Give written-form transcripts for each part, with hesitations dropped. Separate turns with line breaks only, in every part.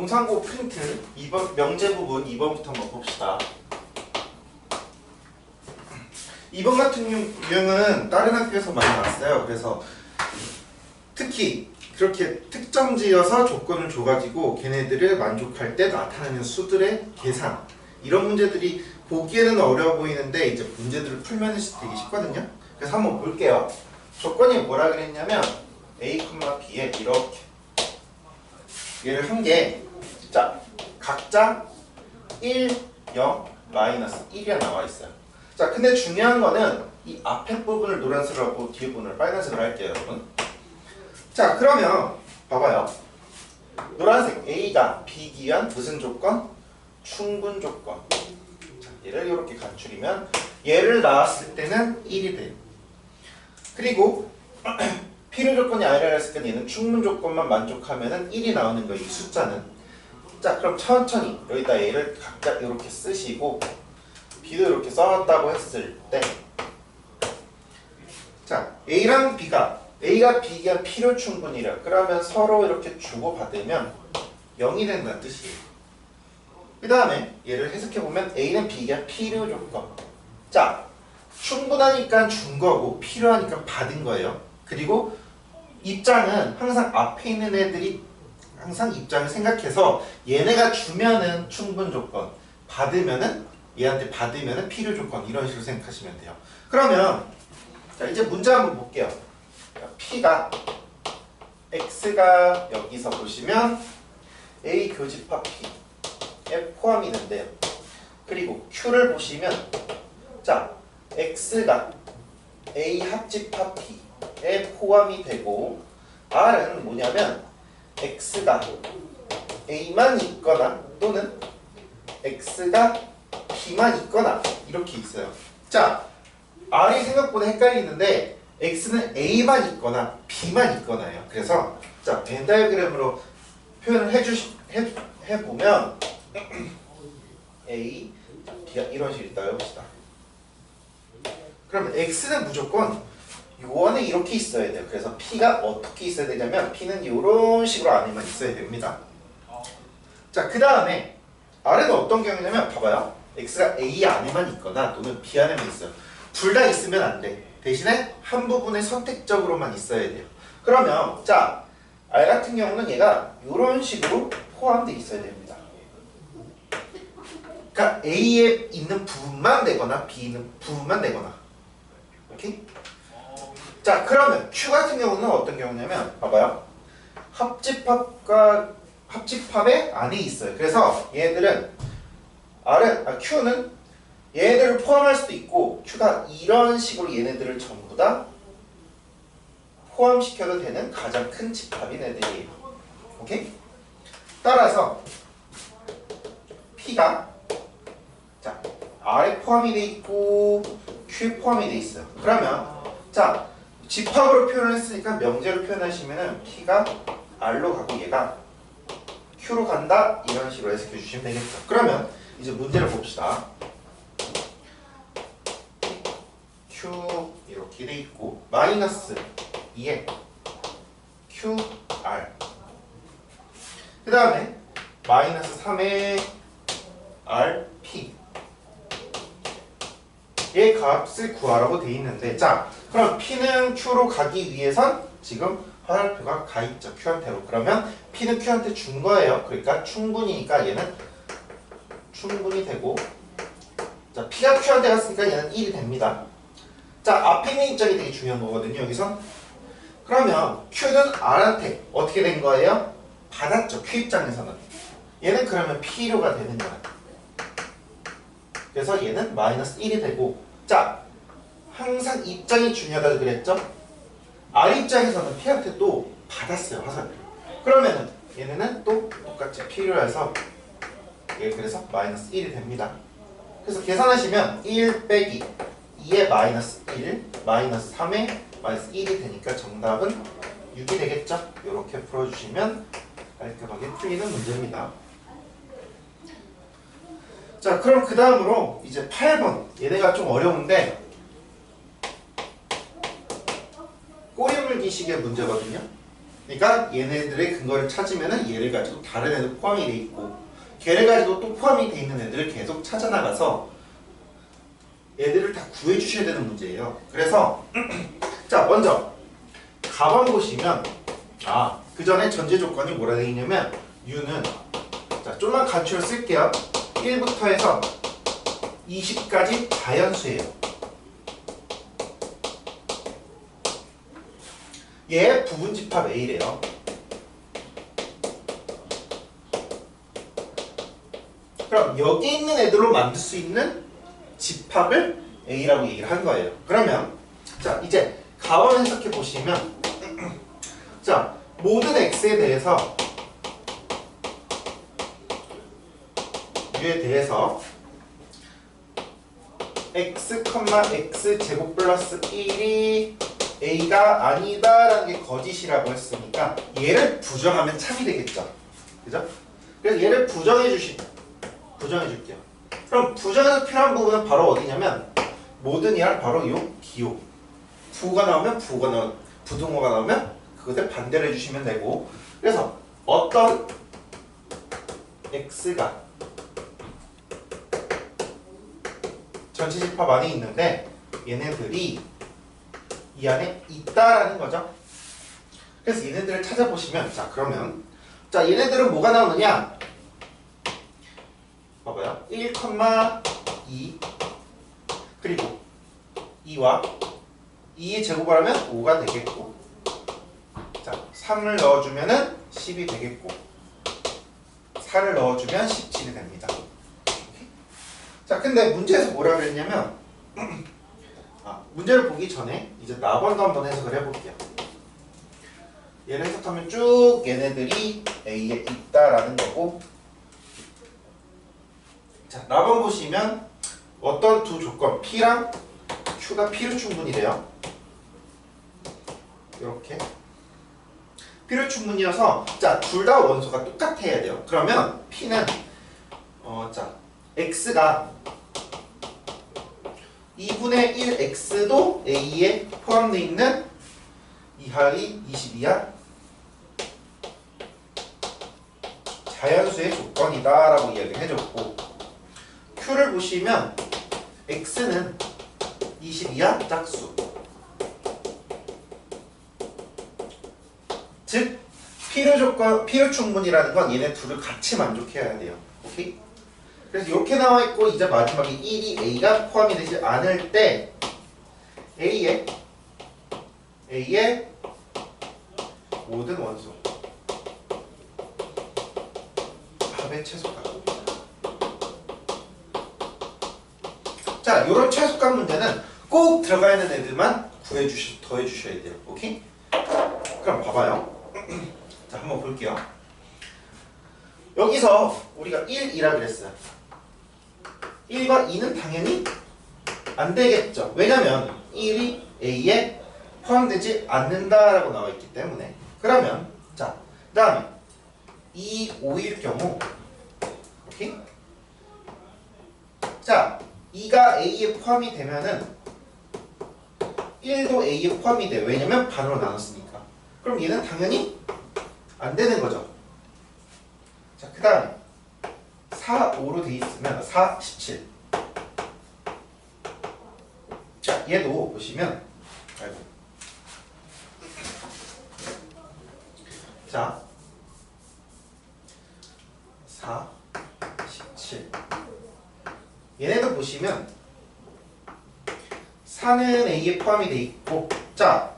동상고 프린트 2번 명제 부분 2번부터 한번 봅시다. 2번 같은 유형은 다른 학교에서 많이 나왔어요. 그래서 특히 그렇게 특정 지어서 조건을 줘가지고 걔네들을 만족할 때 나타나는 수들의 계산, 이런 문제들이 보기에는 어려워 보이는데 이제 문제들을 풀면 되게 쉽거든요. 그래서 한번 볼게요. 조건이 뭐라 그랬냐면 A, B에 이렇게 얘를 한 개, 자 각자 1, 0, 마이너스 1이 나와 있어요. 자 근데 중요한 거는 이 앞에 부분을 노란색으로 하고 뒤에 부분을 빨간색으로 할게요, 여러분. 자 그러면 봐봐요. 노란색 A가 B기 위한 무슨 조건? 충분 조건. 자, 얘를 이렇게 간추리면 얘를 나왔을 때는 1이 돼요. 그리고 필요 조건이 아니라 했을 때 얘는 충분 조건만 만족하면은 1이 나오는 거예요, 이 숫자는. 자 그럼 천천히 여기다 얘를 각자 이렇게 쓰시고 B도 이렇게 써놨다고 했을 때, 자 A랑 B가 B가 필요 충분이라 그러면 서로 이렇게 주고받으면 0이 된다는 뜻이에요. 그 다음에 얘를 해석해보면 A는 B가 필요 조건. 자 충분하니까 준 거고 필요하니까 받은 거예요. 그리고 입장은 항상 앞에 있는 애들이 항상 입장을 생각해서 얘네가 주면은 충분 조건, 받으면은 얘한테 받으면은 필요 조건, 이런 식으로 생각하시면 돼요. 그러면 자 이제 문제 한번 볼게요. P가 X가 여기서 보시면 A 교집합 P에 포함이 된대요. 그리고 Q를 보시면 자 X가 A 합집합 P에 포함이 되고 R은 뭐냐면 X가 A만 있거나 또는 X가 B만 있거나 이렇게 있어요. 자 R이 생각보다 헷갈리는데 X는 A만 있거나 B만 있거나예요. 그래서 자 벤 다이어그램으로 표현을 해보면 A, B가 이런 식으로 있다 해봅시다. 그러면 X는 무조건 요 안에 이렇게 있어야 돼요. 그래서 P가 어떻게 있어야 되냐면 P는 이런 식으로 안에만 있어야 됩니다. 자 그 다음에 R은 어떤 경우냐면 봐봐요. X가 A 안에만 있거나 또는 B 안에만 있어요. 둘 다 있으면 안 돼. 대신에 한 부분에 선택적으로만 있어야 돼요. 그러면 자 R 같은 경우는 얘가 이런 식으로 포함되어 있어야 됩니다. 그러니까 A에 있는 부분만 내거나 B에 있는 부분만 내거나. 오케이? 자 그러면 Q 같은 경우는 어떤 경우냐면 봐봐요. 합집합의 안에 있어요. 그래서 얘들은 Q는 얘네들을 포함할 수도 있고 Q가 이런 식으로 얘네들을 전부 다 포함시켜도 되는 가장 큰 집합인 애들이에요. 오케이? 따라서 P가 자 R에 포함이 돼 있고 Q에 포함이 돼 있어요. 그러면 자 집합으로 표현을 했으니까 명제로 표현하시면은 P가 R로 가고 얘가 Q로 간다, 이런 식으로 해석해 주시면 되겠죠. 그러면 이제 문제를 봅시다. Q 이렇게 돼 있고 마이너스 2에 QR 그 다음에 마이너스 3에 RP 얘 값을 구하라고 돼 있는데 자 그럼 P는 Q로 가기 위해선 지금 화살표가 가 있죠. Q한테로. 그러면 P는 Q한테 준 거예요. 그러니까 충분이니까 얘는 충분히 되고 자 P가 Q한테 갔으니까 얘는 1이 됩니다. 자 앞에 있는 입장이 되게 중요한 거거든요. 여기서 그러면 Q는 R한테 어떻게 된 거예요? 받았죠. Q 입장에서는 얘는 그러면 P료가 되는 거야. 그래서 얘는 마이너스 1이 되고 자 항상 입장이 중요하다고 그랬죠? R 입장에서는 P한테 또 받았어요. 화살표. 그러면은 얘네는 또 똑같이 P료해서 얘 그래서 마이너스 1이 됩니다. 그래서 계산하시면 1 빼기 2에 마이너스 1 마이너스 3에 마이너스 1이 되니까 정답은 6이 되겠죠? 이렇게 풀어주시면 깔끔하게 풀리는 문제입니다. 자 그럼 그 다음으로 이제 8번 얘네가 좀 어려운데 꼬리 물기식의 문제거든요. 그러니까 얘네들의 근거를 찾으면은 얘를 가지고 다른 애들 포함이 돼 있고 걔를 가지고 또 포함이 돼 있는 애들을 계속 찾아 나가서 애들을 다 구해 주셔야 되는 문제예요. 그래서 자, 먼저 가만 보시면 그 전에 전제 조건이 뭐라 되어 있냐면 U는 자, 좀만 간추려 쓸게요. 1부터 해서 20까지 다연수예요. 얘 부분집합 A래요. 그럼 여기 있는 애들로 만들 수 있는 집합을 A라고 얘기를 한 거예요. 그러면 자, 이제 가원 해석해 보시면 자, 모든 X에 대해서 U에 대해서 X, X 제곱 플러스 1이 A가 아니다라는 게 거짓이라고 했으니까 얘를 부정하면 참이 되겠죠. 그죠? 그래서 얘를 부정해 줄게요. 그럼 부정해서 필요한 부분은 바로 어디냐면 모든이랑 바로 요 기호. 부호가 나오면 부등호가 나오면 그것을 반대로 해주시면 되고 그래서 어떤 X가 전체 집합 안에 있는데 얘네들이 이 안에 있다라는 거죠. 그래서 얘네들을 찾아보시면 자, 그러면 자, 얘네들은 뭐가 나오느냐? 봐봐요. 1, 2 그리고 2와 2의 제곱을 하면 5가 되겠고 자, 3을 넣어주면은 10이 되겠고 4를 넣어주면 17이 됩니다. 자, 근데 문제에서 뭐라 그랬냐면 문제를 보기 전에 이제 낙원도 한번 해석을 해볼게요. 얘를 해석하면 쭉 얘네들이 A에 있다라는 거고 자, 낙원 보시면 어떤 두 조건 P랑 Q가 P로 충분이래요. 이렇게 P로 충분이어서 자, 둘 다 원소가 똑같아야 돼요. 그러면 P는 자, X가 2분의 1X도 A에 포함되어 있는 2하위 22야 자연수의 조건이다 라고 이야기를 해줬고 Q를 보시면 X는 22야 짝수 즉 필요 충분이라는 건 얘네 둘을 같이 만족해야 돼요. 오케이? 그래서 이렇게 나와 있고 이제 마지막에 1이 A가 포함이 되지 않을 때 A의 모든 원소 합의 최소값. 자, 이런 최소값 문제는 꼭 들어가 있는 애들만 더해 주셔야 돼요. 오케이? 그럼 봐봐요. 자, 한번 볼게요. 여기서 우리가 1이라 그랬어요. 1과 2는 당연히 안 되겠죠. 왜냐면 1이 A에 포함되지 않는다라고 나와 있기 때문에. 그러면 자, 그 다음에 2, 5일 경우 오케이? 자, 2가 A에 포함이 되면은 1도 A에 포함이 돼요. 왜냐면 반으로 나눴으니까. 그럼 얘는 당연히 안 되는 거죠. 자, 그 다음에 4, 5로 돼 있으면 4, 17. 자, 얘도 보시면 자, 4, 17. 얘네도 보시면 4는 A에 포함이 돼 있고 자,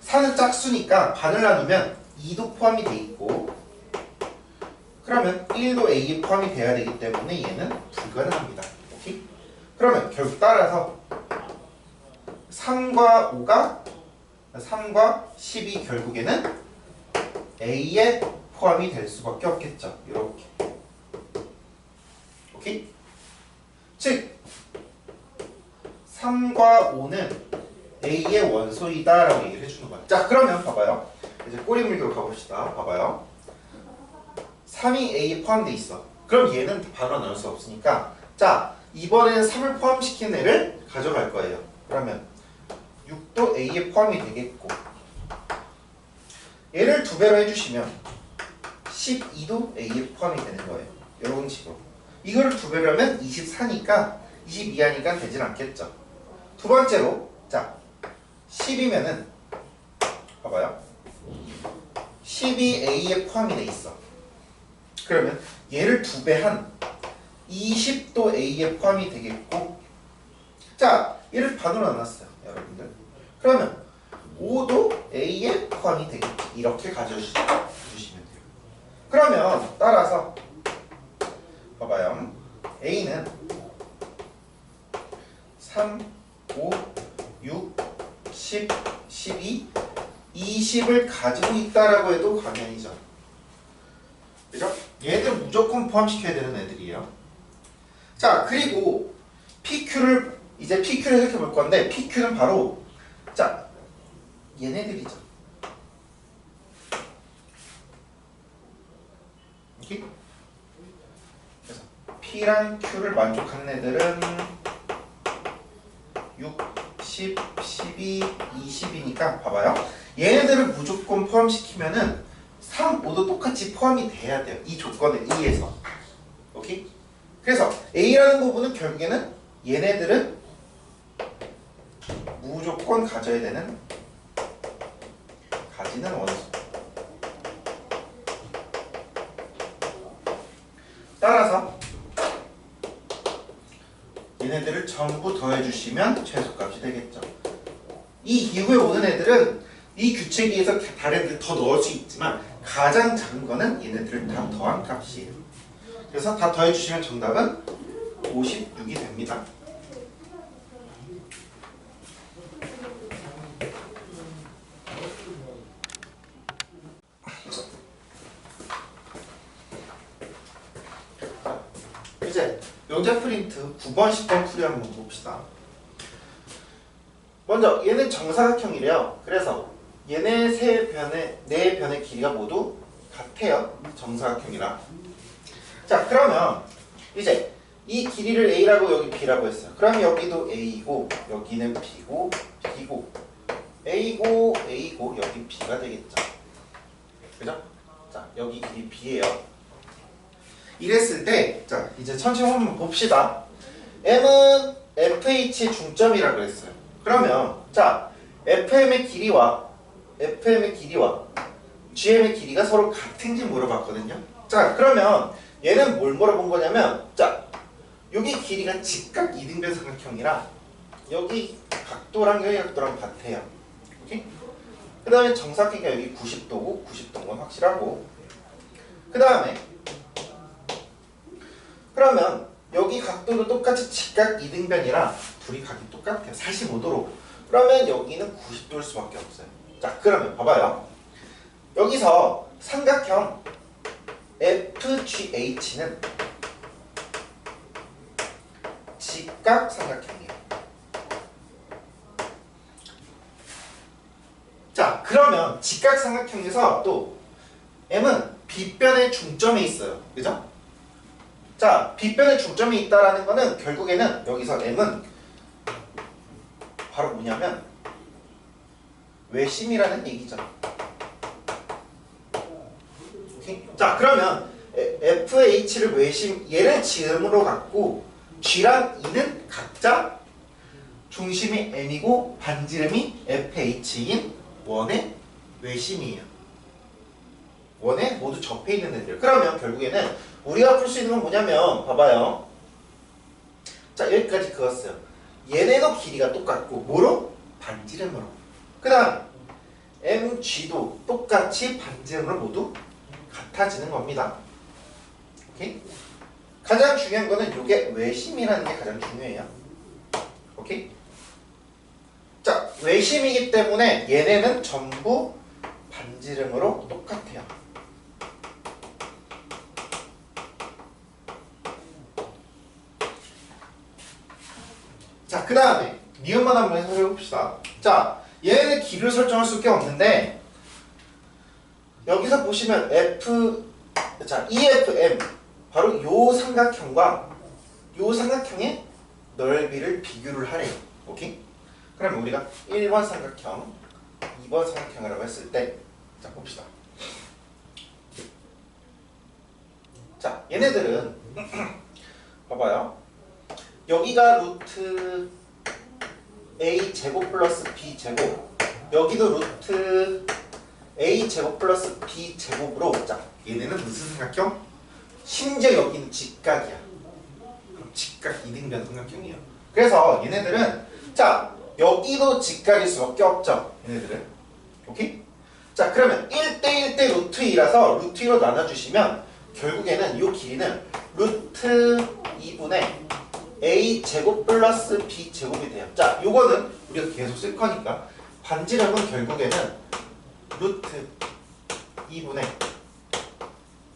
4는 짝수니까 반을 나누면 2도 포함이 돼 있고 그러면 1도 A에 포함이 돼야 되기 때문에 얘는 불가능합니다. 오케이? 그러면 결국 따라서 3과 10이 결국에는 A에 포함이 될 수밖에 없겠죠. 이렇게. 오케이? 즉 3과 5는 A의 원소이다 라고 얘기를 해주는 거야. 자, 그러면 봐봐요. 이제 꼬리 물기로 가봅시다. 봐봐요. 3이 A에 포함되어 있어. 그럼 얘는 바로 나올 수 없으니까 자, 이번에는 3을 포함시킨 애를 가져갈 거예요. 그러면 6도 A에 포함이 되겠고 얘를 2배로 해주시면 12도 A에 포함이 되는 거예요. 이런 식으로. 이거를 2배로 하면 24니까 22하니까 되진 않겠죠. 두 번째로 자 10이면은 봐봐요. 12A에 포함이 돼 있어. 그러면 얘를 2배 한 20도 A에 포함이 되겠고, 자 얘를 반으로 나눴어요 여러분들. 그러면 5도 A에 포함이 되겠지. 이렇게 가져주시면 돼요. 그러면 따라서 봐봐요. A는 3, 5, 6, 10, 12, 20을 가지고 있다라고 해도 과언이죠. 그죠? 얘들 무조건 포함시켜야 되는 애들이에요. 자, 그리고 PQ를 이제 PQ를 생각해 볼 건데, PQ는 바로 자 얘네들이죠. 이렇게? 그래서 P랑 Q를 만족하는 애들은 6, 10, 12, 20이니까 봐봐요. 얘네들을 무조건 포함시키면은 3, 5도 똑같이 포함이 돼야 돼요. 이 조건에 의해서. 오케이? 그래서 A라는 부분은 결국에는 얘네들은 무조건 가져야 되는, 가지는 원소. 따라서 얘네들을 전부 더해주시면 최소값이 되겠죠. 이 이후에 오는 애들은 이 규칙에 의해서 다른 애들 더 넣을 수 있지만 가장 작은 거는 얘네들을 다 더한 값이에요. 그래서 다 더해주시면 정답은 56이 됩니다. 이제 영재 프린트 9번, 10번 풀이 한번 봅시다. 먼저 얘는 정사각형이래요. 그래서 얘네 네 변의 길이가 모두 같아요. 정사각형이라. 자, 그러면 이제 이 길이를 A라고 여기 B라고 했어요. 그럼 여기도 A고 여기는 B고 B고 A고 A고 여기 B가 되겠죠. 그죠? 자, 여기 길이 B예요. 이랬을 때, 자 이제 천천히 한번 봅시다. M은 FH의 중점이라고 그랬어요. 그러면 자 FM의 길이와 GM의 길이가 서로 같은지 물어봤거든요. 자 그러면 얘는 뭘 물어본 거냐면, 자 여기 길이가 직각 이등변 삼각형이라 여기 각도랑 여기 각도랑 같아요. 오케이? 그 다음에 정사각형이 여기 90도고 90도인 건 확실하고, 그 다음에 그러면 여기 각도도 똑같이 직각 이등변이라 둘이 각이 똑같아요. 45도로. 그러면 여기는 90도일 수밖에 없어요. 자 그러면 봐봐요. 여기서 삼각형 FGH는 직각 삼각형이에요. 자 그러면 직각 삼각형에서 또 M은 B변의 중점에 있어요. 그죠? 자 B변의 중점에 있다라는 거는 결국에는 여기서 M은 바로 뭐냐면 외심이라는 얘기죠. 오케이? 자 그러면 FH를 외심, 얘를 지음으로 갖고 G랑 E는 각자 중심이 M이고 반지름이 FH인 원의 외심이에요. 원에 모두 접해 있는 애들. 그러면 결국에는 우리가 풀 수 있는 건 뭐냐면 봐봐요. 자 여기까지 그었어요. 얘네도 길이가 똑같고 뭐로? 반지름으로. 그 다음 MG도 똑같이 반지름으로 모두 같아지는 겁니다. 오케이? 가장 중요한 거는 이게 외심이라는 게 가장 중요해요. 오케이? 자 외심이기 때문에 얘네는 전부 반지름으로 똑같아요. 자, 그 다음에 니은만 한번 해석해 봅시다. 자, 얘네는 길을 설정할 수밖에 없는데 여기서 보시면 자, EFM 바로 요 삼각형과 요 삼각형의 넓이를 비교를 하래요. 오케이? 그러면 우리가 1번 삼각형, 2번 삼각형이라고 했을 때 자, 봅시다. 자, 얘네들은 봐봐요. 여기가 루트 a 제곱 플러스 b 제곱, 여기도 루트 a 제곱 플러스 b 제곱으로, 자, 얘네는 무슨 삼각형? 심지어 여기는 직각이야. 그럼 직각 이등변 삼각형이에요. 그래서 얘네들은, 자, 여기도 직각일 수밖에 없죠. 얘네들은. 오케이? 자, 그러면 1대1대 루트 2라서 루트 2로 나눠주시면 결국에는 이 길이는 루트 2분의 a 제곱 플러스 b 제곱이 돼요. 자, 요거는 우리가 계속 쓸 거니까 반지름은 결국에는 루트 2분의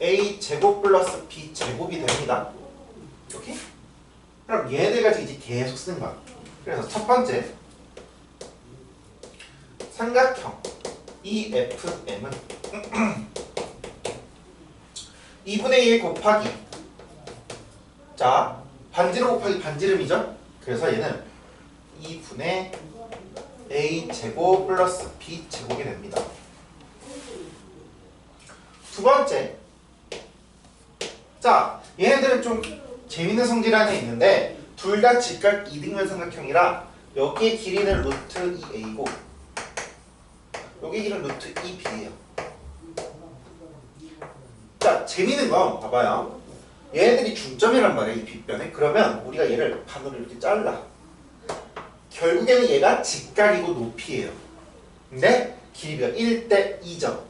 a 제곱 플러스 b 제곱이 됩니다. 오케이? 그럼 얘네들 가지고 이제 계속 쓰는 거야. 그래서 첫 번째 삼각형 EFM은 2분의 1 곱하기, 자, 반지름 곱하기 반지름이죠? 그래서 얘는 2분의 a 제곱 플러스 b 제곱이 됩니다. 두 번째, 자, 얘네들은 좀 재밌는 성질 하나 있는데 둘 다 직각 이등변 삼각형이라 여기의 길이는 루트 2a고 여기 길이는 루트 2b예요. 자, 재밌는 건 봐봐요. 얘네들이 중점이란 말이야, 이 빗변에. 그러면 우리가 얘를 반으로 이렇게 잘라. 결국에는 얘가 직각이고 높이에요. 근데 길이가 1대 2죠.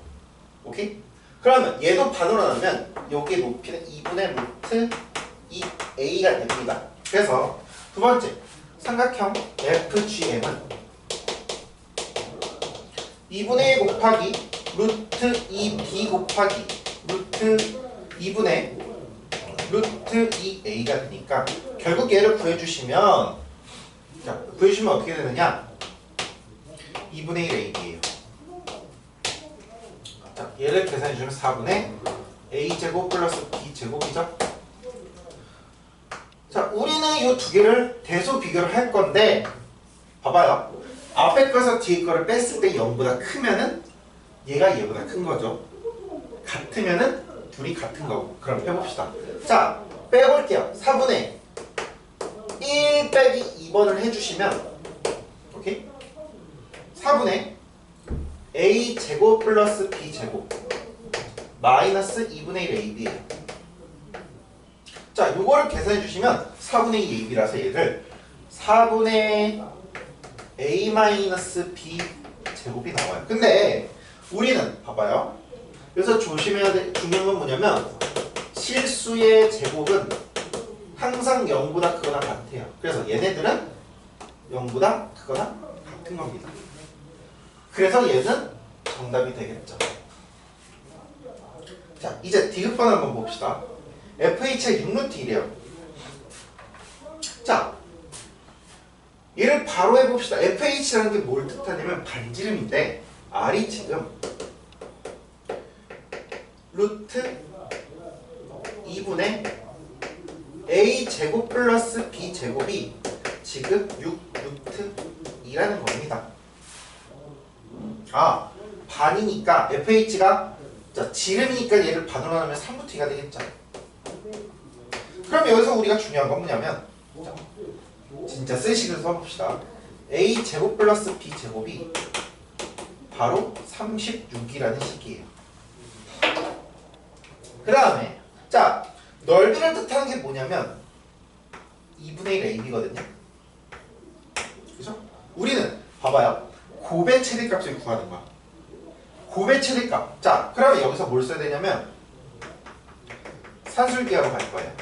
오케이? 그러면 얘도 반으로 나누면 여기의 높이는 2분의 루트 2a가 됩니다. 그래서 두 번째 삼각형 FGM은 2분의 1 곱하기 루트 2b 곱하기 루트 2분의 루트 2a가 되니까 결국 얘를 구해주시면, 자, 구해주시면 어떻게 되느냐? 2분의 1 ab예요. 자, 얘를 계산해주면 4분의 a제곱 플러스 b제곱이죠. 자, 우리는 이 두 개를 대소 비교를 할 건데 봐봐요. 앞에 거에서 뒤에 거를 뺐을 때 0보다 크면은 얘가 얘보다 큰 거죠. 같으면은 둘이 같은 거고. 그럼 해봅시다. 자, 빼볼게요. 4분의 1 빼기 2번을 해주시면, 오케이? 4분의 a 제곱 플러스 b 제곱 마이너스 2분의 1 ab예요. 자, 요거를 계산해 주시면 4분의 2 ab라서 얘를 4분의 a 마이너스 b 제곱이 나와요. 근데 우리는 봐봐요. 여기서 조심해야 될 중요한 건 뭐냐면 실수의 제곱은 항상 0보다 크거나 같아요. 그래서 얘네들은 0보다 크거나 같은 겁니다. 그래서 얘는 정답이 되겠죠. 자, 이제 디귿번 한번 봅시다. FH의 6루트 1이에요. 자, 얘를 바로 해봅시다. FH라는 게 뭘 뜻하냐면 반지름인데 R이 지금 루트 2분의 A 제곱 플러스 B 제곱이 지금 6루트 2라는 겁니다. 아, 반이니까 FH가, 자, 지름이니까 얘를 반으로 나누면 3루트 2가 되겠죠. 그럼 여기서 우리가 중요한 건 뭐냐면, 자, 진짜 쓰식을 써봅시다. A 제곱 플러스 B 제곱이 바로 36이라는 식이에요. 그 다음에, 자, 넓이를 뜻하는 게 뭐냐면 2분의 1 AB거든요. 그죠? 우리는 봐봐요. 곱의 최대값을 구하는 거야. 곱의 최대값. 자, 그러면 여기서 뭘 써야 되냐면 산술기하로 갈 거예요.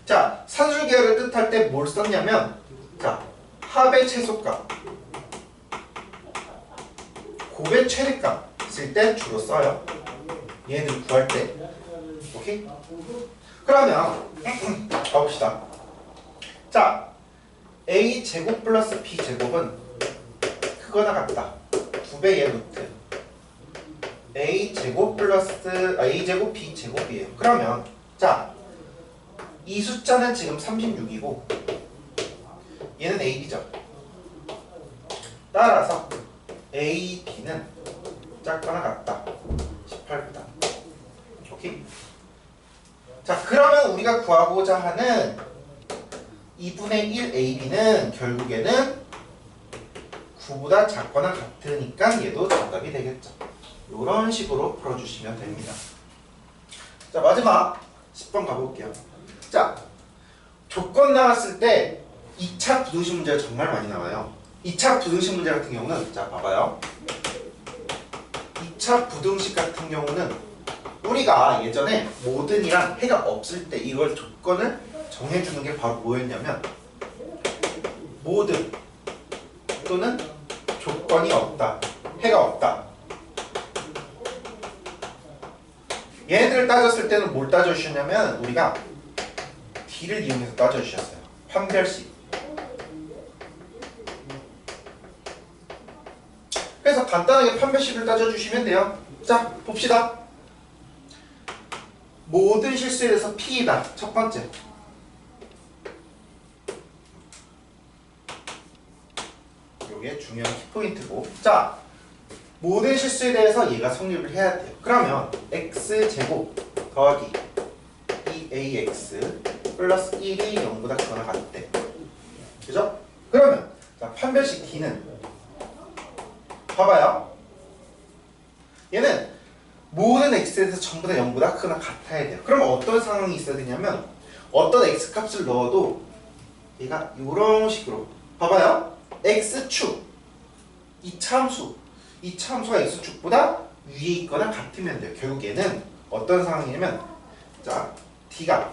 자, 산술기하를 뜻할 때 뭘 썼냐면, 자, 합의 최소값, 곱의 최대값 쓸 때 주로 써요. 얘네들 구할 때. 오케이? 그러면 가봅시다. 자, A 제곱 플러스 B 제곱은 크거나 같다. 2배의 루트 A 제곱 플러스 A 제곱 B 제곱이에요. 그러면 자, 이 숫자는 지금 36이고 얘는 AB죠. 따라서 A, B는 작거나 같다. 18보다. 오케이? 자, 그러면 우리가 구하고자 하는 2분의 1 AB는 결국에는 9보다 작거나 같으니까 얘도 정답이 되겠죠. 이런 식으로 풀어주시면 됩니다. 자, 마지막 10번 가볼게요. 자, 조건 나왔을 때 2차 부등식 문제가 정말 많이 나와요. 2차 부등식 문제 같은 경우는, 자, 봐봐요. 2차 부등식 같은 경우는 우리가 예전에 모든이랑 해가 없을 때 이걸 조건을 정해주는 게 바로 뭐였냐면, 모든 또는 조건이 없다, 해가 없다. 얘네들을 따졌을 때는 뭘 따져주셨냐면 우리가 D를 이용해서 따져주셨어요. 판별식. 그래서 간단하게 판별식을 따져주시면 돼요. 자, 봅시다. 모든 실수에 대해서 P이다. 첫 번째. 이게 중요한 키포인트고. 자, 모든 실수에 대해서 얘가 성립을 해야 돼요. 그러면 x제곱 더하기 2ax 플러스 1이 0보다 크거나 같대. 그죠? 그러면 자, 판별식 D는 봐봐요. 얘는 모든 x에 대해서 전부 다 0보다 크거나 같아야 돼요. 그럼 어떤 상황이 있어야 되냐면 어떤 x값을 넣어도 얘가 이런 식으로 봐봐요. x축 이 참수가 x축보다 위에 있거나 같으면 돼요. 결국 얘는 어떤 상황이냐면 자, D가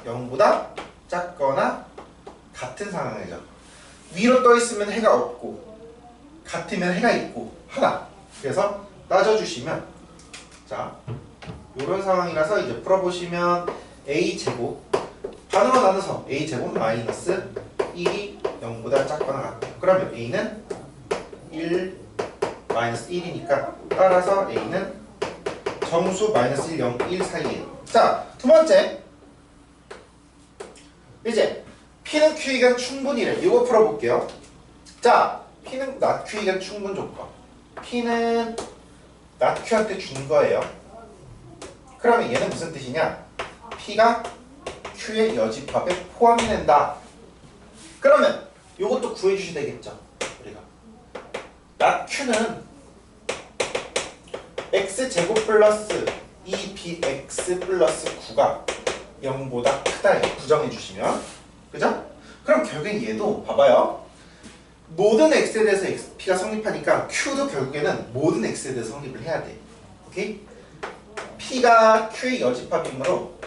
0보다 작거나 같은 상황이죠. 위로 떠 있으면 해가 없고 같으면 해가 있고 하나. 그래서 따져주시면 자, 이런 상황이라서 이제 풀어보시면 a제곱 반으로 나눠서 a제곱 마이너스 1이 0보다 작거나 같아요. 그러면 a는 1 마이너스 1이니까 따라서 a는 정수 마이너스 1, 0, 1 사이에요. 자, 두 번째 이제 P는 Q이간 충분이래. 이거 풀어볼게요. 자, P는 not Q이간 충분 조건. P는 not Q한테 준 거예요. 그러면 얘는 무슨 뜻이냐? P가 Q의 여집합에 포함이 된다. 그러면 이것도 구해주셔야 되겠죠. 우리가 not Q는 x제곱 플러스 2bx 플러스 9가 0보다 크다. 부정해 주시면 그죠? 그럼 결국엔 얘도 봐봐요. 모든 x에 대해서 p가 성립하니까 q도 결국에는 모든 x에 대해서 성립을 해야 돼. 오케이? p가 q의 여집합이므로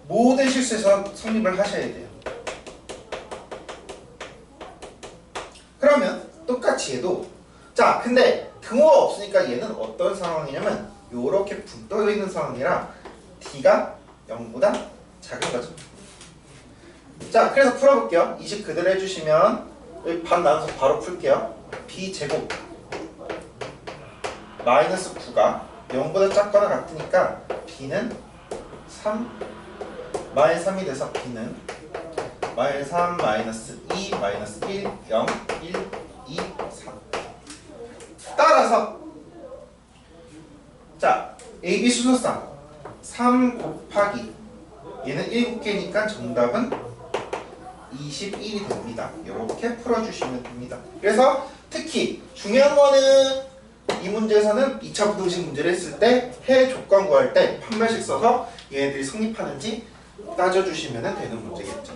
모든 실수에서 성립을 하셔야 돼요. 그러면 똑같이 얘도 자, 근데 등호가 없으니까 얘는 어떤 상황이냐면 요렇게 붕 떠 있는 상황이라 D가 0보다 작은 거죠. 자, 그래서 풀어볼게요. 이 식 그대로 해주시면 여기 반 나눠서 바로 풀게요. B제곱 마이너스 9가 0보다 작거나 같으니까 B는 3 마이너스 3이 돼서 B는 마이너스 3 마이너스 2 마이너스 1 0 1 2 3 따라서 자, AB 순서상 3 곱하기 얘는 7개니까 정답은 21이 됩니다. 이렇게 풀어주시면 됩니다. 그래서 특히 중요한 거는 이 문제에서는 2차 부등식 문제를 했을 때 해 조건 구할 때 판별식 써서 얘네들이 성립하는지 따져주시면 되는 문제겠죠.